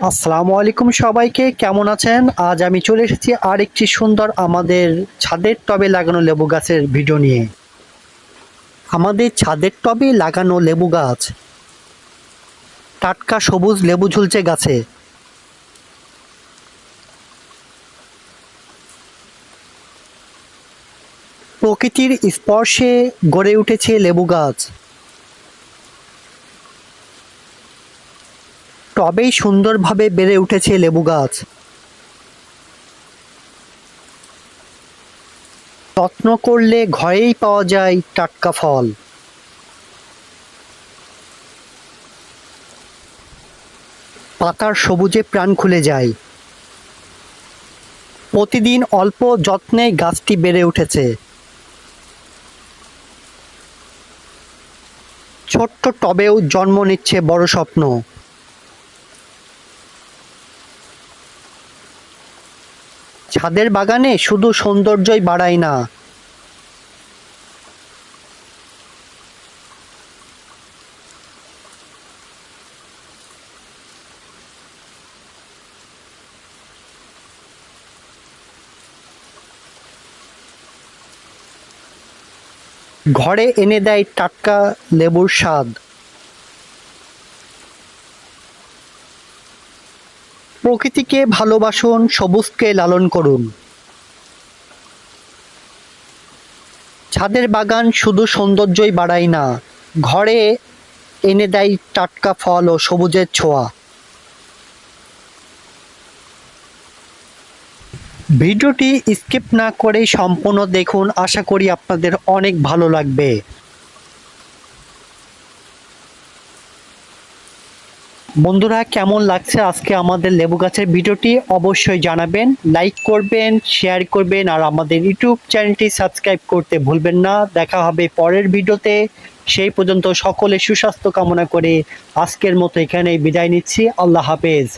আসসালামু আলাইকুম সবাইকে, কেমন আছেন? আজ আমি চলে এসেছি আরেকটি সুন্দর আমাদের ছাদের টবে লাগানো লেবু গাছের ভিডিও নিয়ে। আমাদের ছাদের টবে লাগানো লেবু গাছ, টাটকা সবুজ লেবু ঝুলছে গাছে। প্রকৃতির স্পর্শে গড়ে উঠেছে লেবু গাছ। টবেই সুন্দরভাবে বেড়ে উঠেছে লেবু গাছ। যত্ন করলে ঘরেই পাওয়া যায় টাটকা ফল। পাতার সবুজে প্রাণ খুলে যায়। প্রতিদিন অল্প যত্নে গাছটি বেড়ে উঠেছে। ছোট্ট টবেও জন্ম নিচ্ছে বড় স্বপ্ন। ছাদের বাগানে শুধু সৌন্দর্যই বাড়ায় না, ঘরে এনে দেয় টাটকা লেবুর স্বাদ। প্রকৃতিকে ভালোবাসুন, সবুজকে লালন করুন। ছাদের বাগান শুধু সৌন্দর্যই বাড়ায় না, ঘরে এনে দেয় টাটকা ফল ও সবুজের ছোঁয়া। ভিডিওটি স্কিপ না করে সম্পূর্ণ দেখুন, আশা করি আপনাদের অনেক ভালো লাগবে। বন্ধুরা, কেমন লাগছে আজকে আমাদের লেবু গাছের ভিডিওটি অবশ্যই জানাবেন, লাইক করবেন, শেয়ার করবেন আর আমাদের ইউটিউব চ্যানেলটি সাবস্ক্রাইব করতে ভুলবেন না। দেখা হবে পরের ভিডিওতে, সেই পর্যন্ত সকলে সুস্বাস্থ্য কামনা করে আজকের মতো এখানেই বিদায় নিচ্ছি। আল্লাহ হাফেজ।